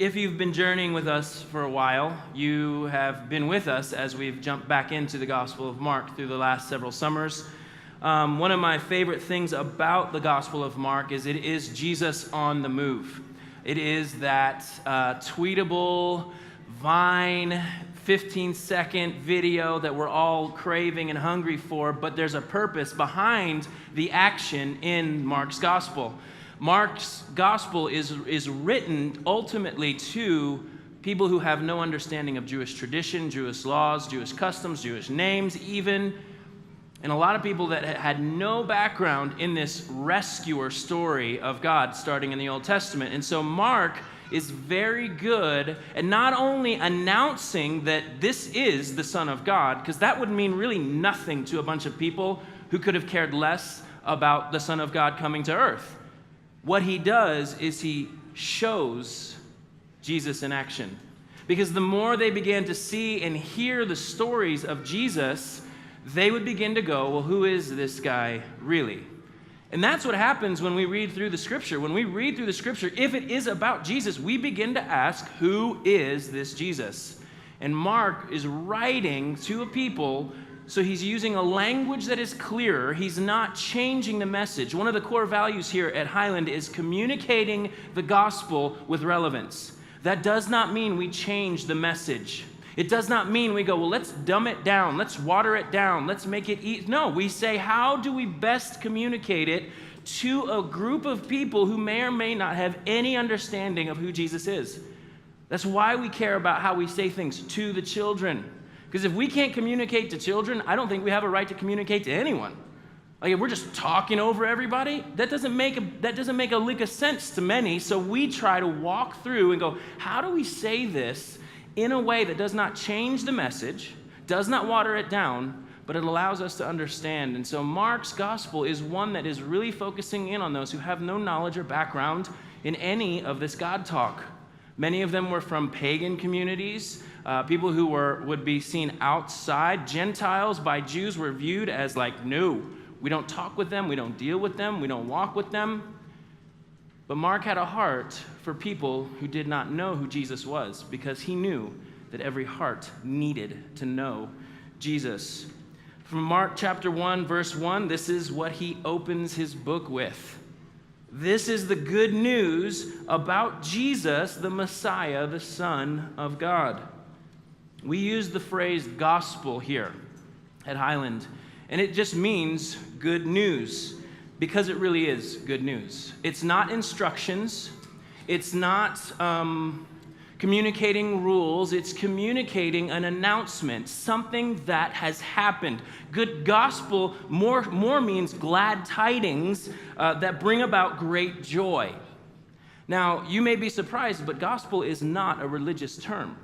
If you've been journeying with us for a while, you have been with us as we've jumped back into the Gospel of Mark through the last several summers. One of my favorite things about the Gospel of Mark is it is Jesus on the move. It is that tweetable, Vine, 15-second video that we're all craving and hungry for, but there's a purpose behind the action in Mark's Gospel. Mark's Gospel is written ultimately to people who have no understanding of Jewish tradition, Jewish laws, Jewish customs, Jewish names even, and a lot of people that had no background in this rescuer story of God starting in the Old Testament. And so Mark is very good at not only announcing that this is the Son of God, because that would mean really nothing to a bunch of people who could have cared less about the Son of God coming to earth. What he does is he shows Jesus in action. Because the more they began to see and hear the stories of Jesus, they would begin to go, well, who is this guy really? And that's what happens when we read through the Scripture. When we read through the Scripture, if it is about Jesus, we begin to ask, who is this Jesus? And Mark is writing to a people, so he's using a language that is clearer. He's not changing the message. One of the core values here at Highland is communicating the gospel with relevance. That does not mean we change the message. It does not mean we go, well, let's dumb it down, let's water it down, let's make it easy. No, we say, how do we best communicate it to a group of people who may or may not have any understanding of who Jesus is? That's why we care about how we say things to the children. Because if we can't communicate to children, I don't think we have a right to communicate to anyone. Like if we're just talking over everybody, that doesn't make a lick of sense to many. So we try to walk through and go, how do we say this in a way that does not change the message, does not water it down, but it allows us to understand. And so Mark's gospel is one that is really focusing in on those who have no knowledge or background in any of this God talk. Many of them were from pagan communities, people who would be seen outside. Gentiles by Jews were viewed as like, no, we don't talk with them, we don't deal with them, we don't walk with them. But Mark had a heart for people who did not know who Jesus was, because he knew that every heart needed to know Jesus. From Mark chapter 1, verse 1, this is what he opens his book with. This is the good news about Jesus, the Messiah, the Son of God. We use the phrase gospel here at Highland, and it just means good news, because it really is good news. It's not instructions. It's not communicating rules. It's communicating an announcement, something that has happened. Good gospel more means glad tidings that bring about great joy. Now, you may be surprised, but gospel is not a religious term.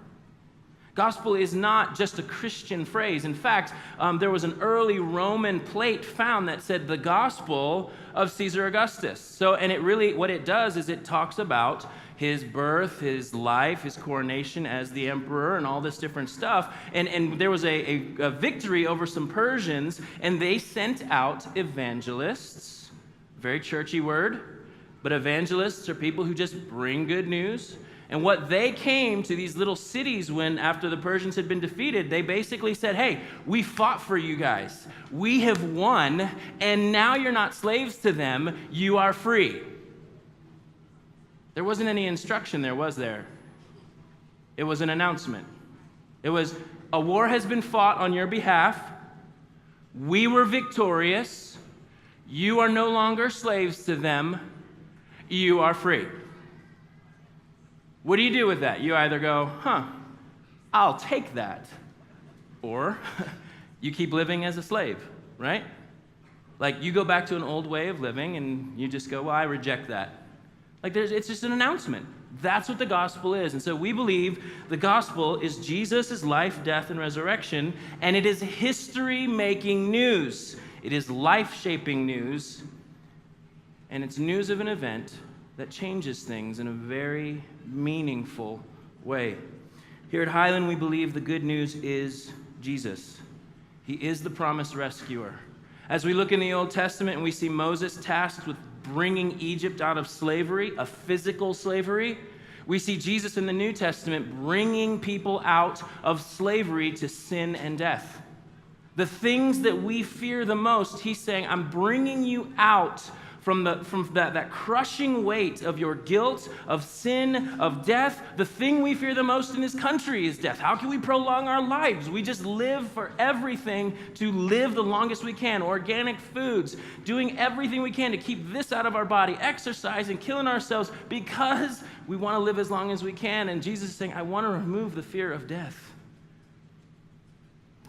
Gospel is not just a Christian phrase. In fact, there was an early Roman plate found that said the gospel of Caesar Augustus. And it really, what it does is it talks about his birth, his life, his coronation as the emperor, and all this different stuff. And there was a victory over some Persians, and they sent out evangelists. Very churchy word, but evangelists are people who just bring good news. And what they came to these little cities when, after the Persians had been defeated, they basically said, hey, we fought for you guys. We have won, and now you're not slaves to them. You are free. There wasn't any instruction there, was there? It was an announcement. It was, a war has been fought on your behalf. We were victorious. You are no longer slaves to them. You are free. What do you do with that? You either go, I'll take that. Or you keep living as a slave, right? Like you go back to an old way of living and you just go, well, I reject that. Like it's just an announcement. That's what the gospel is. And so we believe the gospel is Jesus' life, death, and resurrection, and it is history-making news. It is life-shaping news, and it's news of an event that changes things in a very meaningful way. Here at Highland, we believe the good news is Jesus. He is the promised rescuer. As we look in the Old Testament and we see Moses tasked with bringing Egypt out of slavery, a physical slavery, We see Jesus in the New Testament bringing people out of slavery to sin and death. The things that we fear the most, he's saying, I'm bringing you out from that crushing weight of your guilt, of sin, of death. The thing we fear the most in this country is death. How can we prolong our lives? We just live for everything to live the longest we can. Organic foods, doing everything we can to keep this out of our body, exercising, killing ourselves because we want to live as long as we can. And Jesus is saying, I want to remove the fear of death.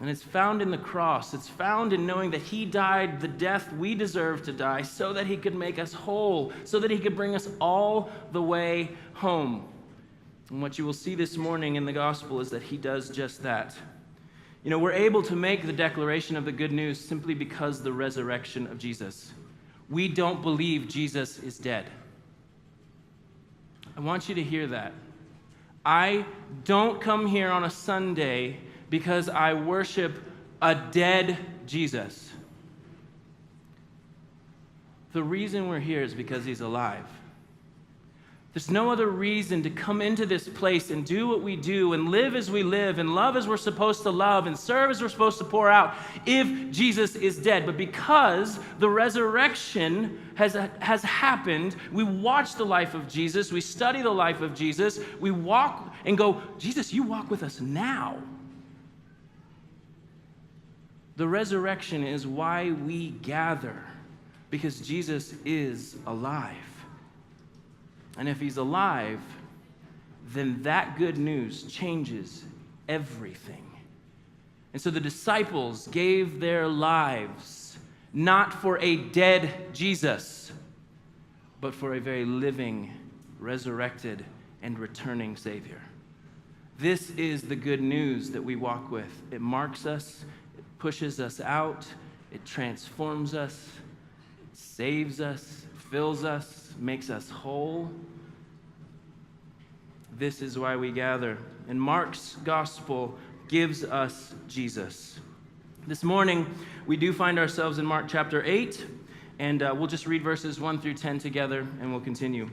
And it's found in the cross. It's found in knowing that he died the death we deserve to die so that he could make us whole, so that he could bring us all the way home. And what you will see this morning in the gospel is that he does just that. You know, we're able to make the declaration of the good news simply because of the resurrection of Jesus. We don't believe Jesus is dead. I want you to hear that. I don't come here on a Sunday because I worship a dead Jesus. The reason we're here is because he's alive. There's no other reason to come into this place and do what we do and live as we live and love as we're supposed to love and serve as we're supposed to pour out if Jesus is dead. But because the resurrection has happened, we watch the life of Jesus, we study the life of Jesus, we walk and go, Jesus, you walk with us now. The resurrection is why we gather, because Jesus is alive. And if he's alive, then that good news changes everything. And so the disciples gave their lives not for a dead Jesus, but for a very living, resurrected, and returning Savior. This is the good news that we walk with. It marks us, it pushes us out, it transforms us, it saves us, fills us, makes us whole. This is why we gather. And Mark's gospel gives us Jesus. This morning, we do find ourselves in Mark chapter 8, and we'll just read verses 1 through 10 together, and we'll continue.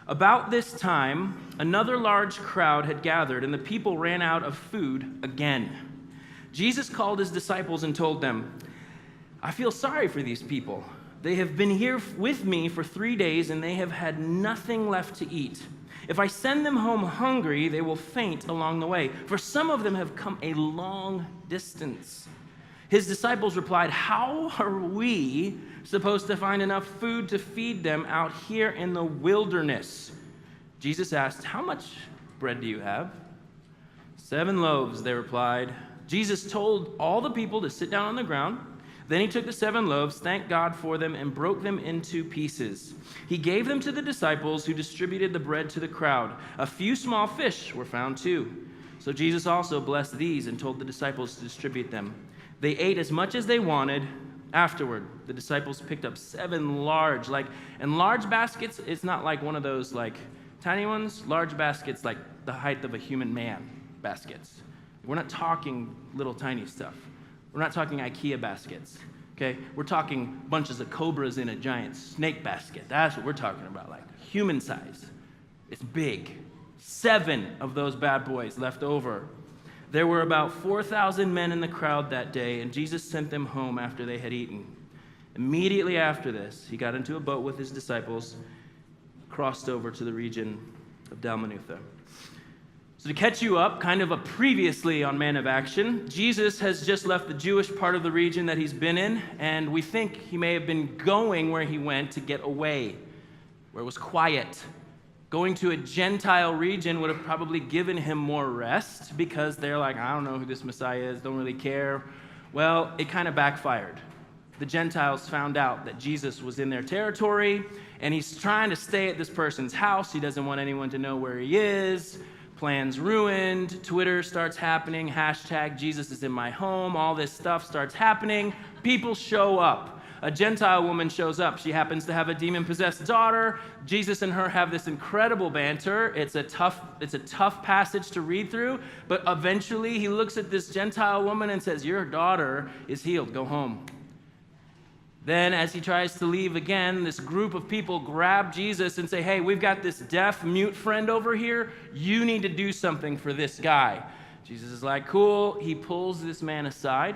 About this time, another large crowd had gathered, and the people ran out of food again. Jesus called his disciples and told them, I feel sorry for these people. They have been here with me for 3 days, and they have had nothing left to eat. If I send them home hungry, they will faint along the way, for some of them have come a long distance. His disciples replied, how are we supposed to find enough food to feed them out here in the wilderness? Jesus asked, how much bread do you have? 7 loaves, they replied. Jesus told all the people to sit down on the ground. Then he took the 7 loaves, thanked God for them, and broke them into pieces. He gave them to the disciples, who distributed the bread to the crowd. A few small fish were found too. So Jesus also blessed these and told the disciples to distribute them. They ate as much as they wanted. Afterward, the disciples picked up 7 large baskets. It's not like one of those like tiny ones. Large baskets like the height of a human man baskets. We're not talking little tiny stuff. We're not talking IKEA baskets, okay? We're talking bunches of cobras in a giant snake basket. That's what we're talking about, like human size. It's big. 7 of those bad boys left over. There were about 4,000 men in the crowd that day, and Jesus sent them home after they had eaten. Immediately after this, he got into a boat with his disciples, crossed over to the region of Dalmanutha. So to catch you up, kind of a previously on Man of Action, Jesus has just left the Jewish part of the region that he's been in, and we think he may have been going where he went to get away, where it was quiet. Going to a Gentile region would have probably given him more rest because they're like, I don't know who this Messiah is, don't really care. Well, it kind of backfired. The Gentiles found out that Jesus was in their territory, and he's trying to stay at this person's house. He doesn't want anyone to know where he is. Plans ruined, Twitter starts happening, hashtag Jesus is in my home, all this stuff starts happening. People show up. A Gentile woman shows up. She happens to have a demon-possessed daughter. Jesus and her have this incredible banter. It's a tough passage to read through, but eventually he looks at this Gentile woman and says, your daughter is healed, go home. Then as he tries to leave again, this group of people grab Jesus and say, hey, we've got this deaf, mute friend over here. You need to do something for this guy. Jesus is like, cool. He pulls this man aside,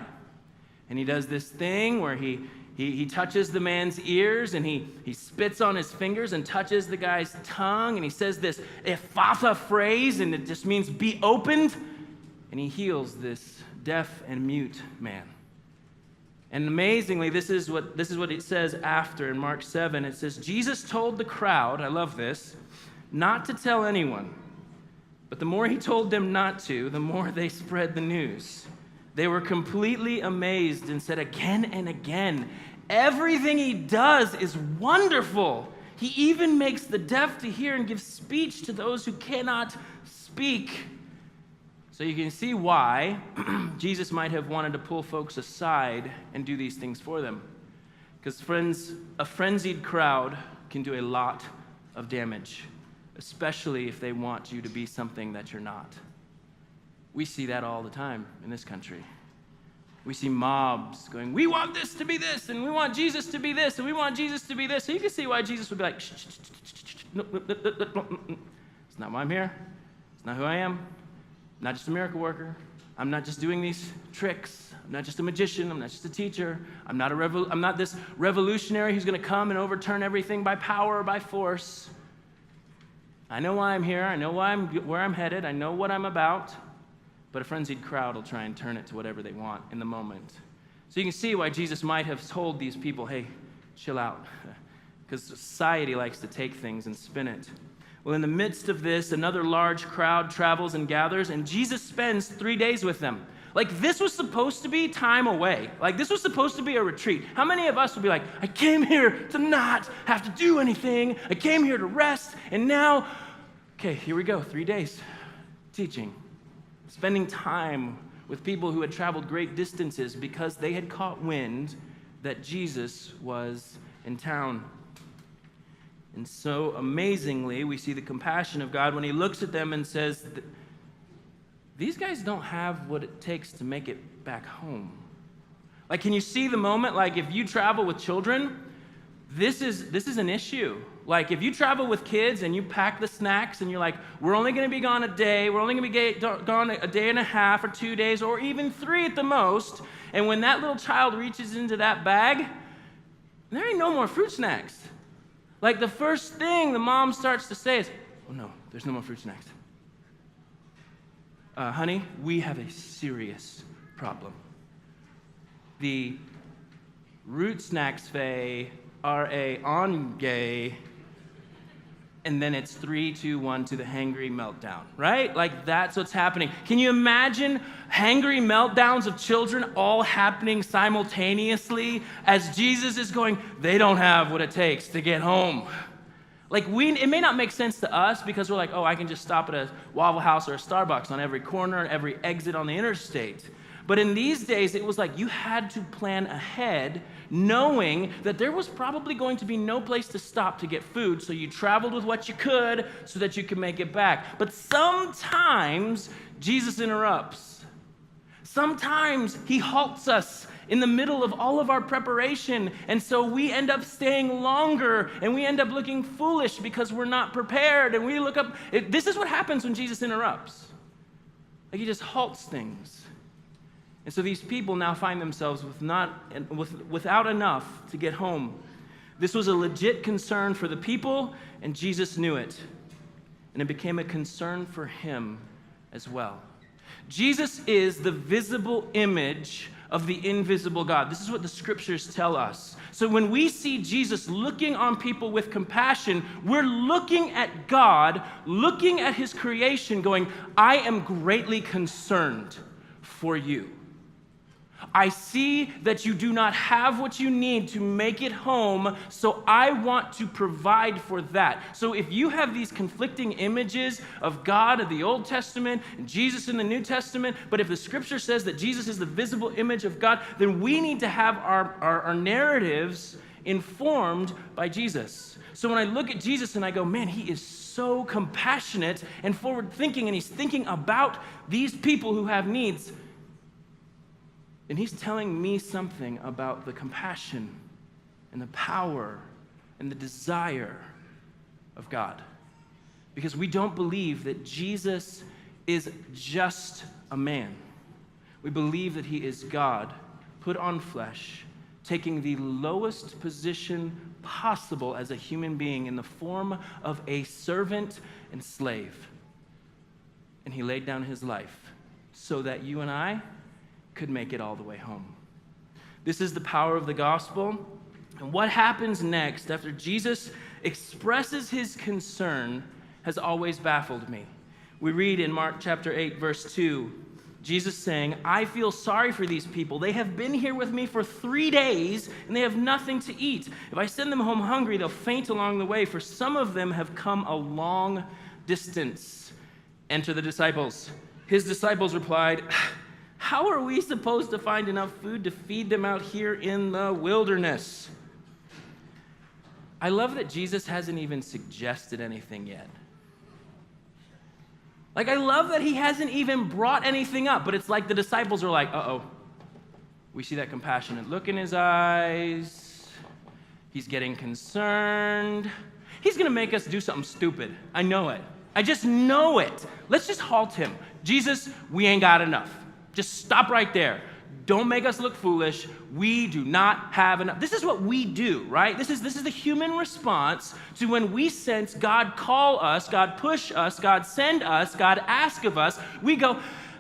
and he does this thing where he touches the man's ears, and he spits on his fingers and touches the guy's tongue, and he says this Ephphatha phrase, and it just means be opened, and he heals this deaf and mute man. And amazingly, this is what it says after in Mark 7. It says, Jesus told the crowd, I love this, not to tell anyone. But the more he told them not to, the more they spread the news. They were completely amazed and said again and again, everything he does is wonderful. He even makes the deaf to hear and gives speech to those who cannot speak. So you can see why Jesus might have wanted to pull folks aside and do these things for them. Because friends, a frenzied crowd can do a lot of damage, especially if they want you to be something that you're not. We see that all the time in this country. We see mobs going, we want this to be this, and we want Jesus to be this, and we want Jesus to be this. So you can see why Jesus would be like, shh, shh, shh, shh, shh, no, it's not why I'm here. It's not who I am. I'm not just a miracle worker. I'm not just doing these tricks. I'm not just a magician. I'm not just a teacher. I'm not this revolutionary who's going to come and overturn everything by power or by force. I know why I'm here. I know where I'm headed. I know what I'm about. But a frenzied crowd will try and turn it to whatever they want in the moment. So you can see why Jesus might have told these people, hey, chill out. Because society likes to take things and spin it. Well, in the midst of this, another large crowd travels and gathers, and Jesus spends 3 days with them. Like, this was supposed to be time away. Like, this was supposed to be a retreat. How many of us would be like, I came here to not have to do anything. I came here to rest, and now, okay, here we go, 3 days. Teaching. Spending time with people who had traveled great distances because they had caught wind that Jesus was in town. And so amazingly, we see the compassion of God when he looks at them and says, these guys don't have what it takes to make it back home. Like, can you see the moment? Like, if you travel with children, this is an issue. Like, if you travel with kids and you pack the snacks and you're like, we're only going to be gone a day, we're only going to be gone a day and a half or 2 days or even 3 at the most, and when that little child reaches into that bag, there ain't no more fruit snacks. Like, the first thing the mom starts to say is, oh no, there's no more fruit snacks. Honey, we have a serious problem. The root snacks fay are on gay, and then it's 3, 2, 1 to the hangry meltdown, right? Like, that's what's happening. Can you imagine hangry meltdowns of children all happening simultaneously as Jesus is going, they don't have what it takes to get home. Like, it may not make sense to us because we're like, oh, I can just stop at a Waffle House or a Starbucks on every corner and every exit on the interstate. But in these days, it was like you had to plan ahead, knowing that there was probably going to be no place to stop to get food, so you traveled with what you could so that you could make it back. But sometimes Jesus interrupts. Sometimes he halts us in the middle of all of our preparation, and so we end up staying longer, and we end up looking foolish because we're not prepared, and we look up. This is what happens when Jesus interrupts. Like, he just halts things. And so these people now find themselves without enough to get home. This was a legit concern for the people, and Jesus knew it. And it became a concern for him as well. Jesus is the visible image of the invisible God. This is what the scriptures tell us. So when we see Jesus looking on people with compassion, we're looking at God, looking at his creation, going, I am greatly concerned for you. I see that you do not have what you need to make it home, so I want to provide for that. So if you have these conflicting images of God of the Old Testament and Jesus in the New Testament, but if the scripture says that Jesus is the visible image of God, then we need to have our narratives informed by Jesus. So when I look at Jesus and I go, man, he is so compassionate and forward-thinking, and he's thinking about these people who have needs, and he's telling me something about the compassion and the power and the desire of God. Because we don't believe that Jesus is just a man. We believe that he is God, put on flesh, taking the lowest position possible as a human being in the form of a servant and slave. And he laid down his life so that you and I could make it all the way home. This is the power of the gospel. And what happens next after Jesus expresses his concern has always baffled me. We read in Mark chapter 8, verse 2, Jesus saying, I feel sorry for these people. They have been here with me for 3 days, and they have nothing to eat. If I send them home hungry, they'll faint along the way, for some of them have come a long distance. Enter the disciples. His disciples replied, how are we supposed to find enough food to feed them out here in the wilderness? I love that Jesus hasn't even suggested anything yet. Like, I love that he hasn't even brought anything up, but it's like the disciples are like, uh-oh. We see that compassionate look in his eyes. He's getting concerned. He's going to make us do something stupid. I know it. I just know it. Let's just halt him. Jesus, we ain't got enough. Just stop right there. Don't make us look foolish. We do not have enough. This is what we do, right? This is the human response to when we sense God call us, God push us, God send us, God ask of us. We go,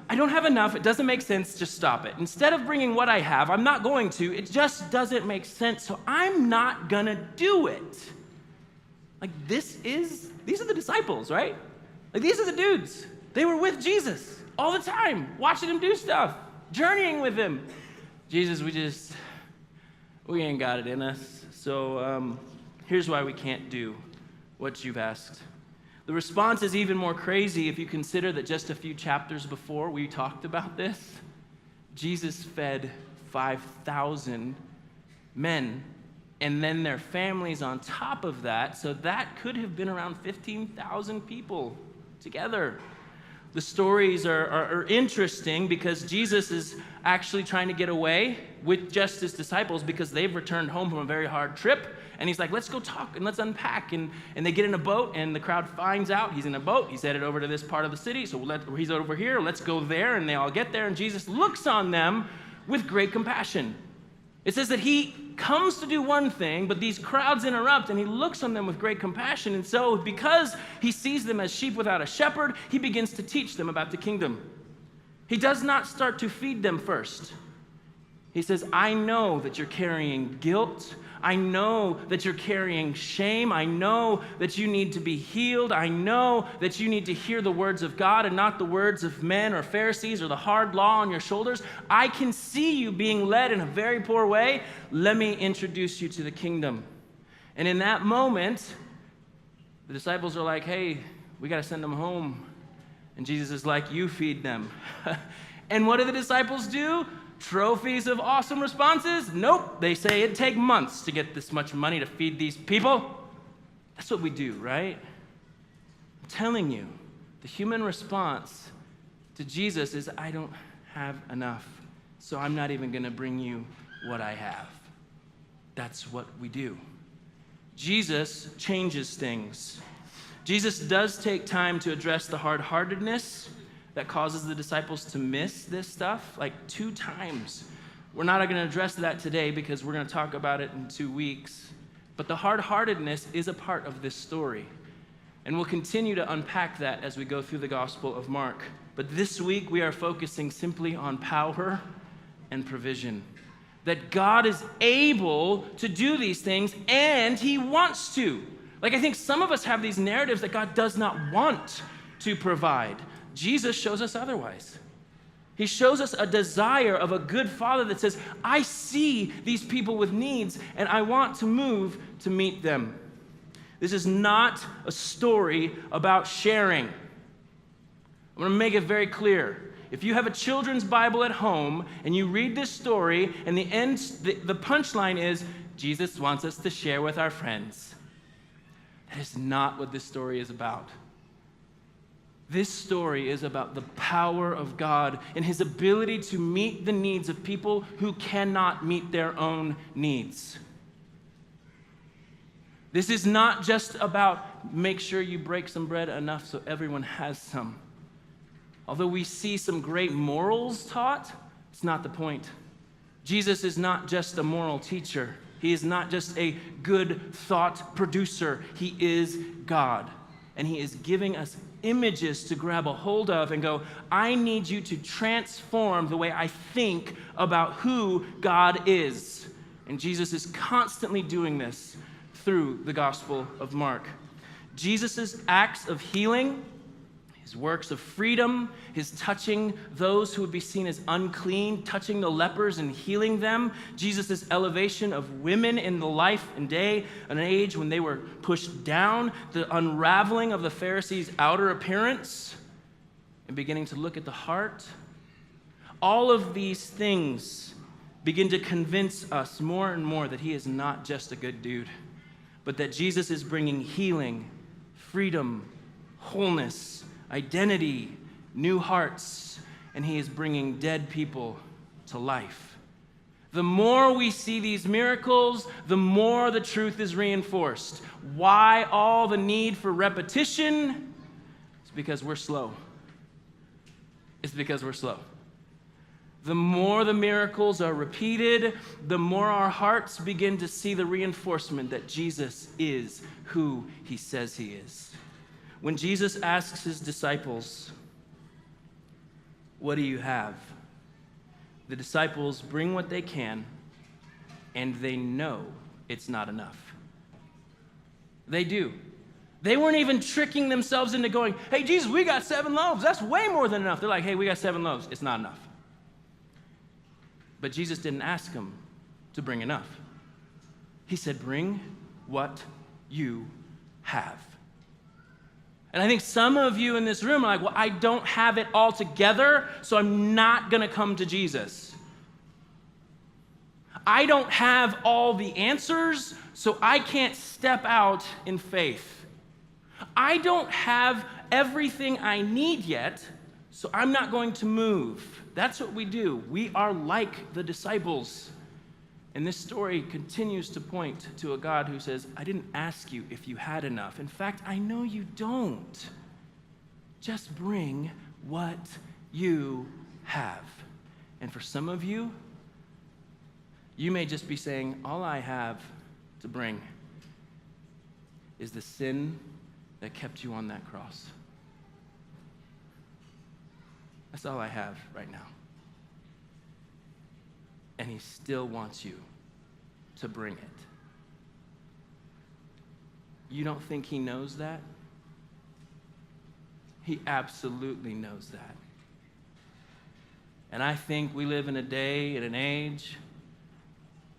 I don't have enough. It doesn't make sense. Just stop it. Instead of bringing what I have, I'm not going to. It just doesn't make sense. So I'm not going to do it. Like these are the disciples, right? Like these are the dudes. They were with Jesus all the time, watching him do stuff, journeying with him. Jesus, we ain't got it in us. So here's why we can't do what you've asked. The response is even more crazy if you consider that just a few chapters before we talked about this, Jesus fed 5,000 men and then their families on top of that. So that could have been around 15,000 people together. The stories are interesting because Jesus is actually trying to get away with just his disciples because they've returned home from a very hard trip. And he's like, let's go talk and let's unpack. And they get in a boat and the crowd finds out he's in a boat. He's headed over to this part of the city. So he's over here. Let's go there. And they all get there. And Jesus looks on them with great compassion. It says that he comes to do one thing, but these crowds interrupt, and he looks on them with great compassion. And so because he sees them as sheep without a shepherd, he begins to teach them about the kingdom. He does not start to feed them first. He says, I know that you're carrying guilt. I know that you're carrying shame. I know that you need to be healed. I know that you need to hear the words of God and not the words of men or Pharisees or the hard law on your shoulders. I can see you being led in a very poor way. Let me introduce you to the kingdom. And in that moment, the disciples are like, hey, we got to send them home. And Jesus is like, you feed them. And what do the disciples do? Trophies of awesome responses? Nope. They say it'd take months to get this much money to feed these people. That's what we do, right? I'm telling you, the human response to Jesus is, I don't have enough, so I'm not even going to bring you what I have. That's what we do. Jesus changes things. Jesus does take time to address the hard-heartedness that causes the disciples to miss this stuff, like 2 times. We're not going to address that today because we're going to talk about it in 2 weeks. But the hard-heartedness is a part of this story. And we'll continue to unpack that as we go through the Gospel of Mark. But this week we are focusing simply on power and provision. That God is able to do these things and he wants to. Like I think some of us have these narratives that God does not want to provide. Jesus shows us otherwise. He shows us a desire of a good father that says, I see these people with needs and I want to move to meet them. This is not a story about sharing. I'm going to make it very clear. If you have a children's Bible at home and you read this story and the punchline is, Jesus wants us to share with our friends. That is not what this story is about. This story is about the power of God and his ability to meet the needs of people who cannot meet their own needs. This is not just about make sure you break some bread enough so everyone has some. Although we see some great morals taught, it's not the point. Jesus is not just a moral teacher. He is not just a good thought producer. He is God. And he is giving us images to grab a hold of and go, I need you to transform the way I think about who God is. And Jesus is constantly doing this through the Gospel of Mark. Jesus' acts of healing, his works of freedom, his touching those who would be seen as unclean, touching the lepers and healing them, Jesus' elevation of women in the life and day, an age when they were pushed down, the unraveling of the Pharisees' outer appearance, and beginning to look at the heart. All of these things begin to convince us more and more that he is not just a good dude, but that Jesus is bringing healing, freedom, wholeness, identity, new hearts, and he is bringing dead people to life. The more we see these miracles, the more the truth is reinforced. Why all the need for repetition? It's because we're slow. It's because we're slow. The more the miracles are repeated, the more our hearts begin to see the reinforcement that Jesus is who he says he is. When Jesus asks his disciples, what do you have? The disciples bring what they can, and they know it's not enough. They do. They weren't even tricking themselves into going, hey, Jesus, we got 7 loaves. That's way more than enough. They're like, hey, we got 7 loaves. It's not enough. But Jesus didn't ask them to bring enough. He said, bring what you have. And I think some of you in this room are like, well, I don't have it all together, so I'm not going to come to Jesus. I don't have all the answers, so I can't step out in faith. I don't have everything I need yet, so I'm not going to move. That's what we do. We are like the disciples. And this story continues to point to a God who says, I didn't ask you if you had enough. In fact, I know you don't. Just bring what you have. And for some of you, you may just be saying, all I have to bring is the sin that kept you on that cross. That's all I have right now. And he still wants you to bring it. You don't think he knows that? He absolutely knows that. And I think we live in a day and an age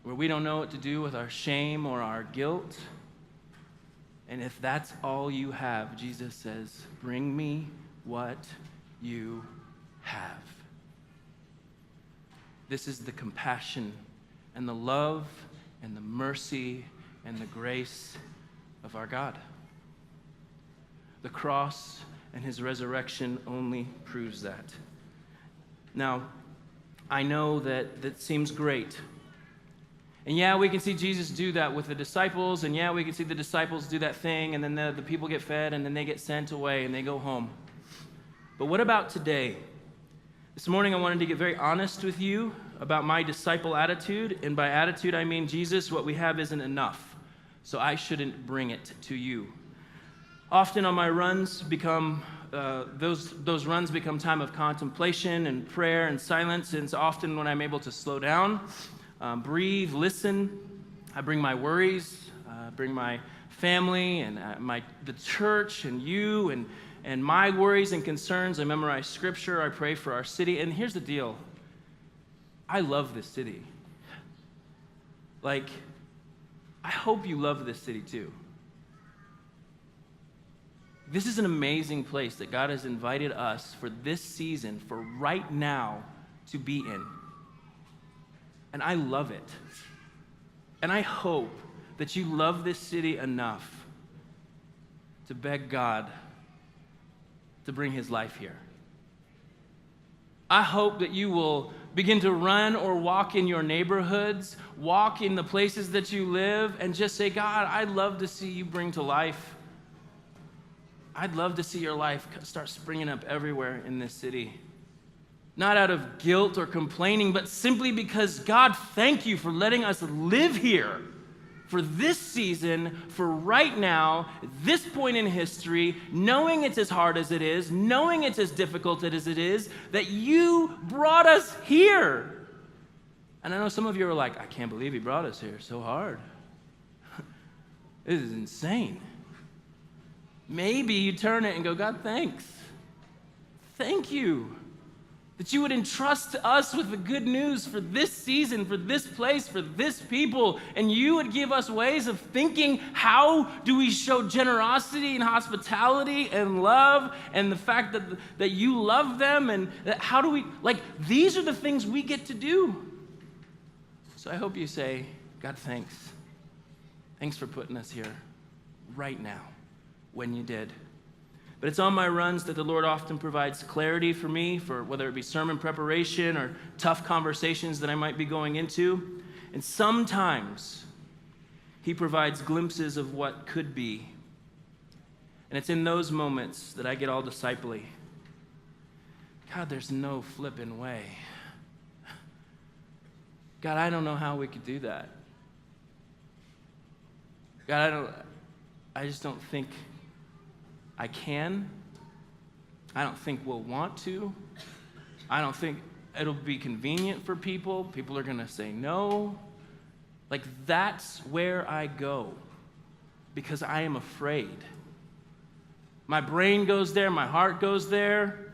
where we don't know what to do with our shame or our guilt. And if that's all you have, Jesus says, bring me what you have. This is the compassion and the love and the mercy and the grace of our God. The cross and his resurrection only proves that. Now, I know that seems great. And yeah, we can see Jesus do that with the disciples, and yeah, we can see the disciples do that thing, and then the people get fed, and then they get sent away, and they go home. But what about today? This morning, I wanted to get very honest with you about my disciple attitude. And by attitude, I mean, Jesus, what we have isn't enough, so I shouldn't bring it to you. Often on my runs those runs become time of contemplation and prayer and silence. And it's often when I'm able to slow down, breathe, listen. I bring my worries, bring my family and the church and you and my worries and concerns. I memorize scripture. I pray for our city. And here's the deal. I love this city. Like, I hope you love this city too. This is an amazing place that God has invited us for this season, for right now, to be in. And I love it. And I hope that you love this city enough to beg God to bring his life here. I hope that you will Begin to run or walk in your neighborhoods, walk in the places that you live, and just say, God, I'd love to see you bring to life. I'd love to see your life start springing up everywhere in this city. Not out of guilt or complaining, but simply because, God, thank you for letting us live here for this season, for right now, this point in history, knowing it's as hard as it is, knowing it's as difficult as it is, that you brought us here. And I know some of you are like, I can't believe he brought us here. So hard. This is insane. Maybe you turn it and go, God, thanks. Thank you that you would entrust us with the good news for this season, for this place, for this people, and you would give us ways of thinking, how do we show generosity and hospitality and love, and the fact that you love them, and that how do we, these are the things we get to do. So I hope you say, God, thanks. Thanks for putting us here right now when you did. But it's on my runs that the Lord often provides clarity for me, for whether it be sermon preparation or tough conversations that I might be going into. And sometimes he provides glimpses of what could be. And it's in those moments that I get all disciple-y. God, there's no flipping way. God, I don't know how we could do that. God, I just don't think I can. I don't think we'll want to. I don't think it'll be convenient for people. People are going to say no. That's where I go because I am afraid. My brain goes there. My heart goes there.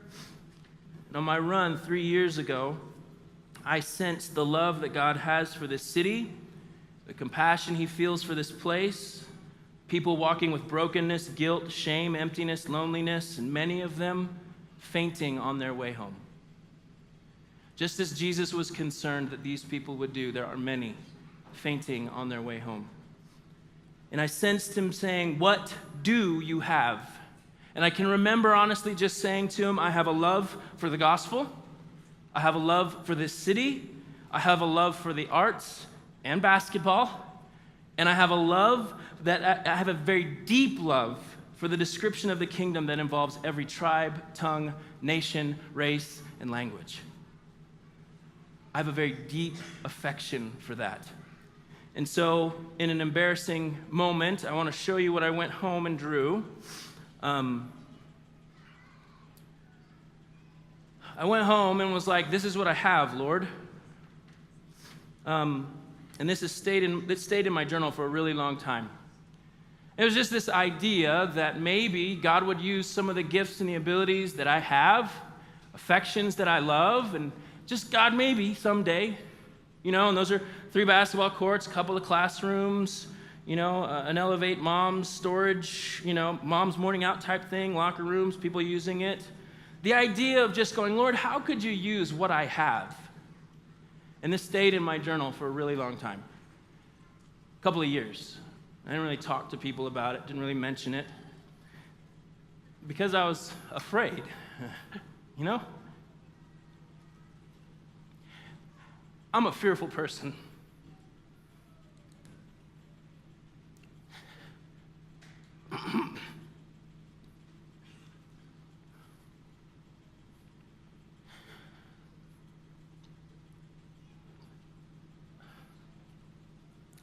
And on my run 3 years ago, I sensed the love that God has for this city, the compassion he feels for this place, people walking with brokenness, guilt, shame, emptiness, loneliness, and many of them fainting on their way home. Just as Jesus was concerned that these people would do, there are many fainting on their way home. And I sensed him saying, what do you have? And I can remember honestly just saying to him, I have a love for the gospel. I have a love for this city. I have a love for the arts and basketball. And I have a very deep love for the description of the kingdom that involves every tribe, tongue, nation, race, and language. I have a very deep affection for that. And so, in an embarrassing moment, I want to show you what I went home and drew. I went home and was like, this is what I have, Lord. And this has stayed in my journal for a really long time. It was just this idea that maybe God would use some of the gifts and the abilities that I have, affections that I love, and just God maybe someday, and those are 3 basketball courts, a couple of classrooms, an Elevate Moms storage, Mom's morning out type thing, locker rooms, people using it. The idea of just going, Lord, how could you use what I have? And this stayed in my journal for a really long time, a couple of years. I didn't really talk to people about it, didn't really mention it, because I was afraid, I'm a fearful person.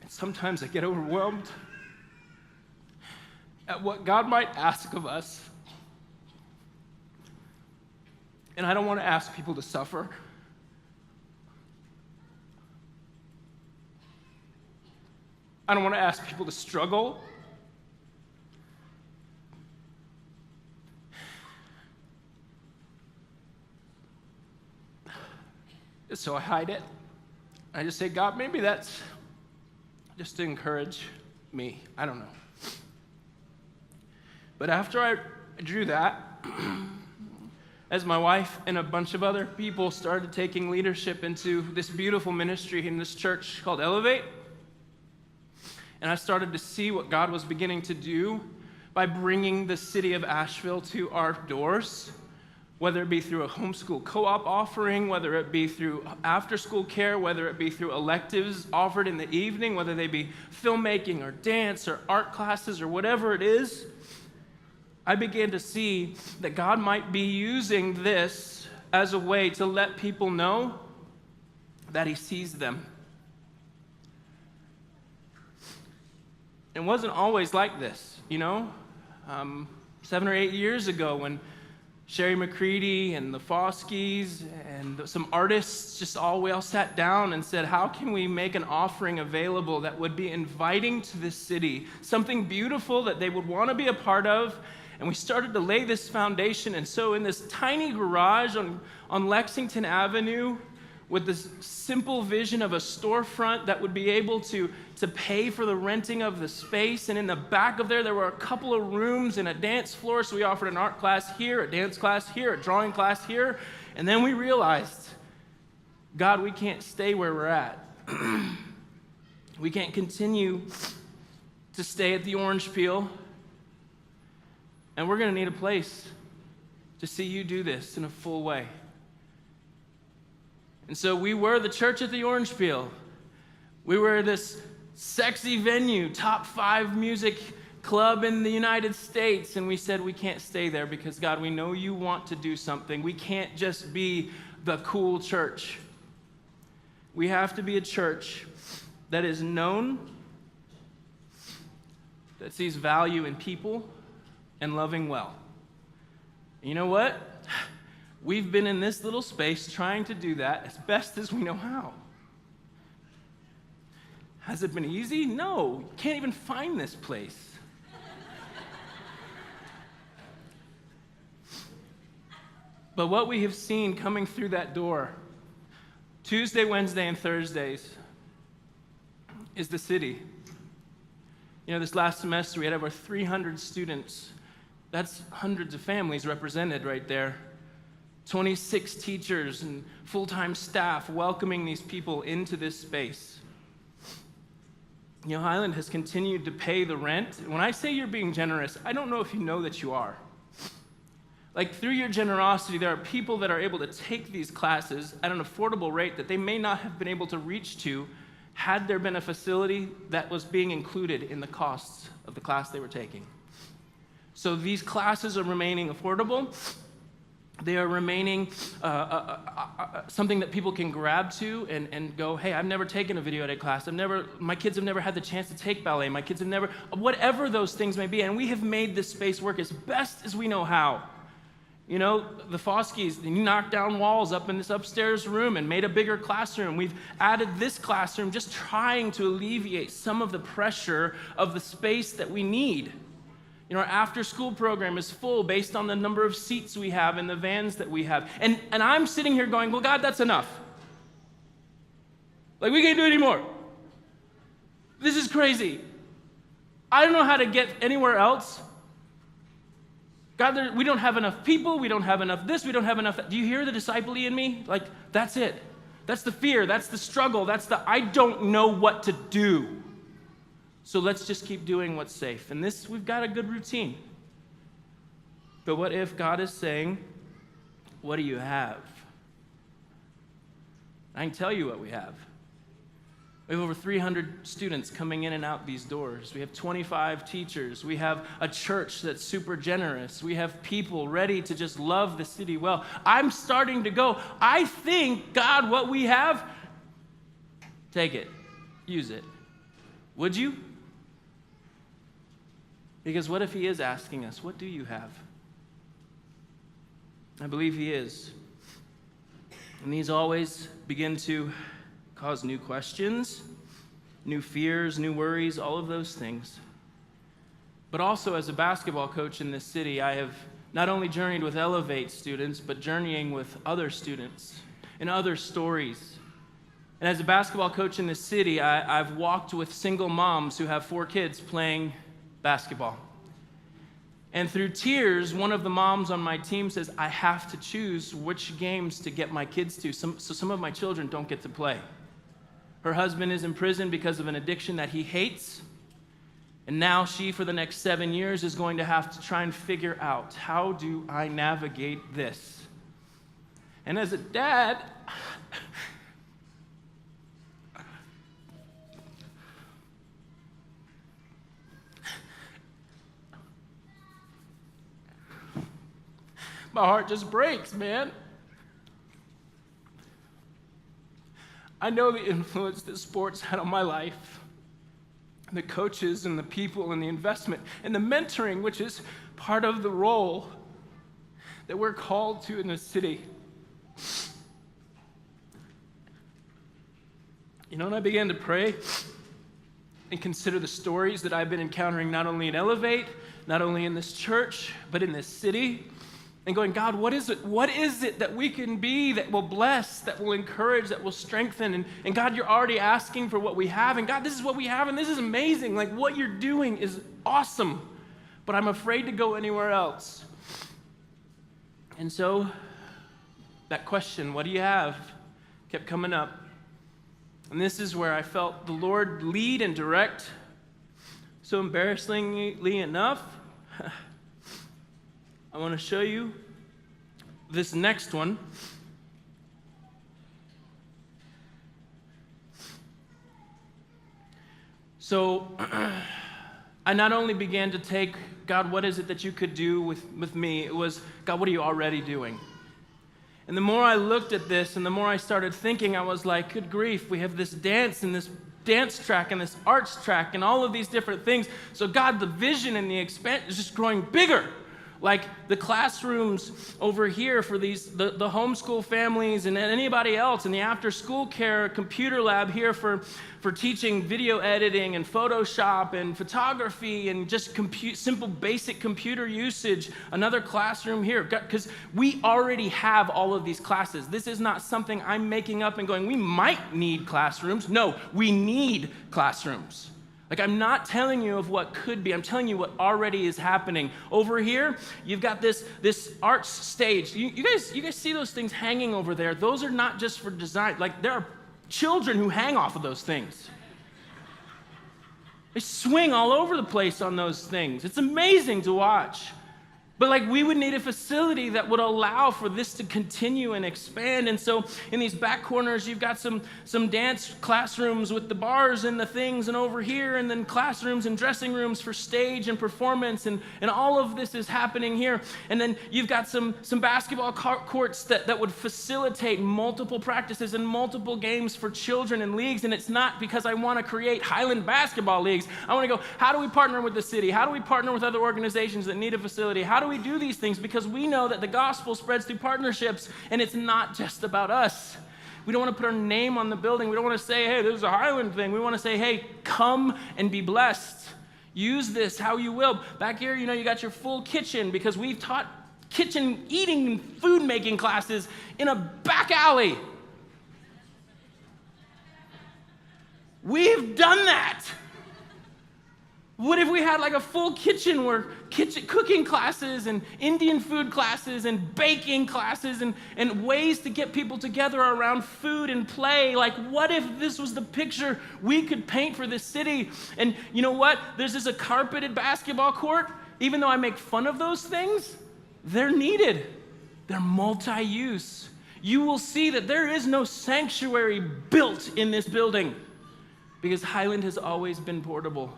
Sometimes I get overwhelmed at what God might ask of us. And I don't want to ask people to suffer. I don't want to ask people to struggle. So I hide it. I just say, God, maybe that's just to encourage me. I don't know. But after I drew that, as my wife and a bunch of other people started taking leadership into this beautiful ministry in this church called Elevate, and I started to see what God was beginning to do by bringing the city of Asheville to our doors, whether it be through a homeschool co-op offering, whether it be through after-school care, whether it be through electives offered in the evening, whether they be filmmaking or dance or art classes or whatever it is, I began to see that God might be using this as a way to let people know that he sees them. It wasn't always like this, 7 or 8 years ago when Sherry McCready and the Foskis and some artists we all sat down and said, how can we make an offering available that would be inviting to this city, something beautiful that they would want to be a part of? And we started to lay this foundation. And so in this tiny garage on Lexington Avenue, with this simple vision of a storefront that would be able to pay for the renting of the space. And in the back of there were a couple of rooms and a dance floor. So we offered an art class here, a dance class here, a drawing class here. And then we realized, God, we can't stay where we're at. We can't continue to stay at the Orange Peel. And we're going to need a place to see you do this in a full way. And so we were the church at the Orange Peel. We were this sexy venue, top 5 music club in the United States. And we said, we can't stay there because, God, we know you want to do something. We can't just be the cool church. We have to be a church that is known, that sees value in people and loving well. And you know what? We've been in this little space trying to do that as best as we know how. Has it been easy? No. You can't even find this place. But what we have seen coming through that door, Tuesday, Wednesday, and Thursdays, is the city. This last semester we had over 300 students. That's hundreds of families represented right there. 26 teachers and full-time staff welcoming these people into this space. Highland has continued to pay the rent. When I say you're being generous, I don't know if you know that you are. Through your generosity, there are people that are able to take these classes at an affordable rate that they may not have been able to reach to had there been a facility that was being included in the costs of the class they were taking. So these classes are remaining affordable. They are remaining something that people can grab to and go, hey, I've never taken a video edit class. My kids have never had the chance to take ballet. My kids have never, whatever those things may be. And we have made this space work as best as we know how. The Foskis, they knocked down walls up in this upstairs room and made a bigger classroom. We've added this classroom just trying to alleviate some of the pressure of the space that we need. Our after-school program is full based on the number of seats we have in the vans that we have. And I'm sitting here going, well, God, that's enough. We can't do it anymore. This is crazy. I don't know how to get anywhere else. God, we don't have enough people. We don't have enough this. We don't have enough that. Do you hear the disciple-y in me? That's it. That's the fear. That's the struggle. That's the I don't know what to do. So let's just keep doing what's safe. And we've got a good routine. But what if God is saying, what do you have? I can tell you what we have. We have over 300 students coming in and out these doors. We have 25 teachers. We have a church that's super generous. We have people ready to just love the city well. I'm starting to go, I think, God, what we have, take it, use it. Would you? Because what if he is asking us, what do you have? I believe he is. And these always begin to cause new questions, new fears, new worries, all of those things. But also as a basketball coach in this city, I have not only journeyed with Elevate students, but journeying with other students and other stories. And as a basketball coach in this city, I've walked with single moms who have 4 kids playing basketball. And through tears, one of the moms on my team says, I have to choose which games to get my kids to. So some of my children don't get to play. Her husband is in prison because of an addiction that he hates. And now she, for the next 7 years, is going to have to try and figure out, how do I navigate this? And as a dad, my heart just breaks, man. I know the influence that sports had on my life, the coaches and the people and the investment and the mentoring, which is part of the role that we're called to in the city. You know, when I began to pray and consider the stories that I've been encountering not only in Elevate, not only in this church, but in this city, and going, God, what is it? What is it that we can be that will bless, that will encourage, that will strengthen? And God, you're already asking for what we have. And God, this is what we have, and this is amazing. Like, what you're doing is awesome, but I'm afraid to go anywhere else. And so that question, what do you have, kept coming up. And this is where I felt the Lord lead and direct. So embarrassingly enough, I want to show you this next one. So I not only began to take, God, what is it that you could do with me? It was, God, what are you already doing? And the more I looked at this and the more I started thinking, I was like, good grief, we have this dance and this dance track and this arts track and all of these different things. So God, the vision and the expansion is just growing bigger. Like the classrooms over here for the homeschool families and anybody else, and the after-school care computer lab here for teaching video editing and Photoshop and photography and just simple basic computer usage. Another classroom here, because we already have all of these classes. This is not something I'm making up and going, we might need classrooms. No, we need classrooms. Like, I'm not telling you of what could be. I'm telling you what already is happening. Over here, you've got this arts stage. You guys see those things hanging over there? Those are not just for design. Like, there are children who hang off of those things. They swing all over the place on those things. It's amazing to watch. But like, we would need a facility that would allow for this to continue and expand. And so in these back corners, you've got some dance classrooms with the bars and the things, and over here, and then classrooms and dressing rooms for stage and performance, and all of this is happening here. And then you've got some basketball courts that would facilitate multiple practices and multiple games for children and leagues. And it's not because I want to create Highland basketball leagues. I want to go, how do we partner with the city? How do we partner with other organizations that need a facility? How do we do these things? Because we know that the gospel spreads through partnerships, and it's not just about us. We don't want to put our name on the building. We don't want to say, hey, this is a Highland thing. We want to say, hey, come and be blessed. Use this how you will. Back here, you got your full kitchen, because we've taught kitchen eating and food making classes in a back alley. We've done that. What if we had like a full kitchen where cooking classes and Indian food classes and baking classes and ways to get people together around food and play? Like, what if this was the picture we could paint for this city? And you know what? There's a carpeted basketball court. Even though I make fun of those things, they're needed. They're multi-use. You will see that there is no sanctuary built in this building because Highland has always been portable.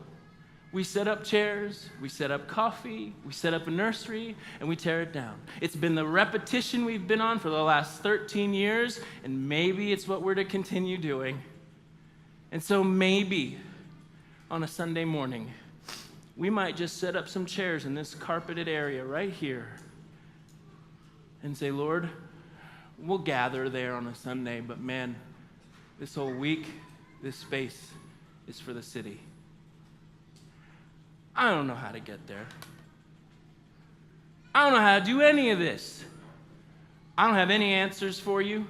We set up chairs, we set up coffee, we set up a nursery, and we tear it down. It's been the repetition we've been on for the last 13 years, and maybe it's what we're to continue doing. And so maybe on a Sunday morning, we might just set up some chairs in this carpeted area right here and say, Lord, we'll gather there on a Sunday, but man, this whole week, this space is for the city. I don't know how to get there. I don't know how to do any of this. I don't have any answers for you.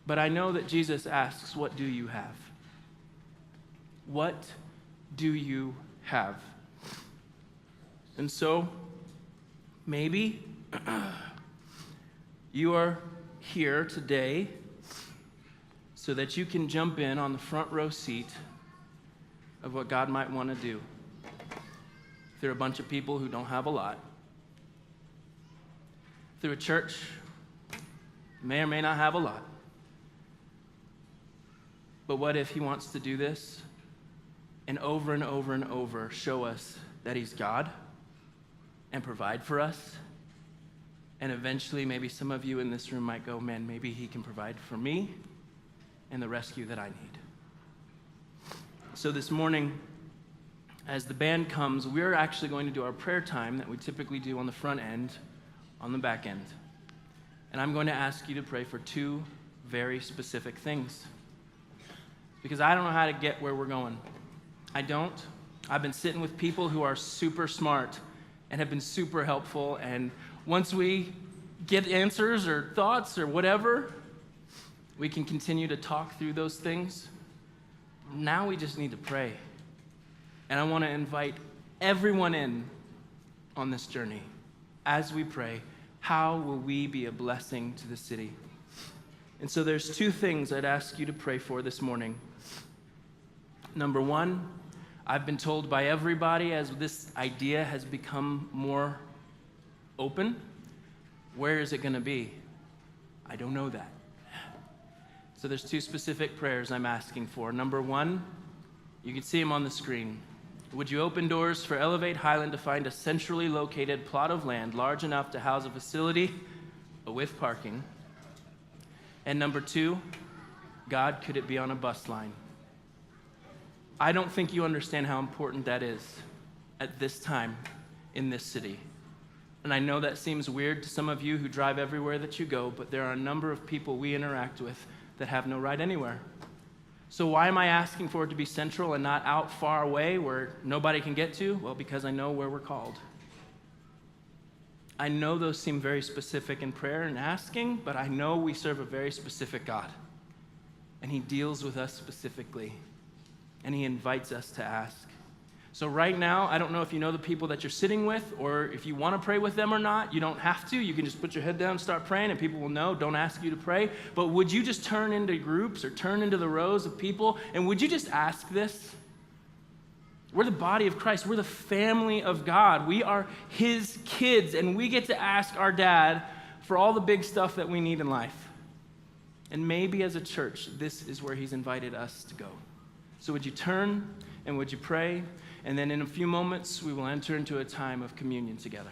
But I know that Jesus asks, what do you have? What do you have? And so, maybe you are here today so that you can jump in on the front row seat of what God might want to do. Through a bunch of people who don't have a lot. Through a church may or may not have a lot. But what if he wants to do this and over and over and over show us that he's God and provide for us? And eventually, maybe some of you in this room might go, man, maybe he can provide for me and the rescue that I need. So this morning, as the band comes, we're actually going to do our prayer time that we typically do on the front end, on the back end. And I'm going to ask you to pray for two very specific things. Because I don't know how to get where we're going. I don't. I've been sitting with people who are super smart and have been super helpful, and once we get answers or thoughts or whatever, we can continue to talk through those things. Now we just need to pray. And I want to invite everyone in on this journey. As we pray, how will we be a blessing to the city? And so there's two things I'd ask you to pray for this morning. Number one, I've been told by everybody as this idea has become more open, where is it going to be? I don't know that. So there's two specific prayers I'm asking for. Number one, you can see them on the screen. Would you open doors for Elevate Highland to find a centrally located plot of land large enough to house a facility with parking? And number two, God, could it be on a bus line? I don't think you understand how important that is at this time in this city. And I know that seems weird to some of you who drive everywhere that you go, but there are a number of people we interact with that have no right anywhere. So why am I asking for it to be central and not out far away where nobody can get to? Well, because I know where we're called. I know those seem very specific in prayer and asking, but I know we serve a very specific God. And he deals with us specifically. And he invites us to ask. So right now, I don't know if you know the people that you're sitting with or if you want to pray with them or not. You don't have to. You can just put your head down and start praying and people will know. Don't ask you to pray. But would you just turn into groups or turn into the rows of people and would you just ask this? We're the body of Christ. We're the family of God. We are his kids and we get to ask our dad for all the big stuff that we need in life. And maybe as a church, this is where he's invited us to go. So would you turn and would you pray? And then in a few moments, we will enter into a time of communion together.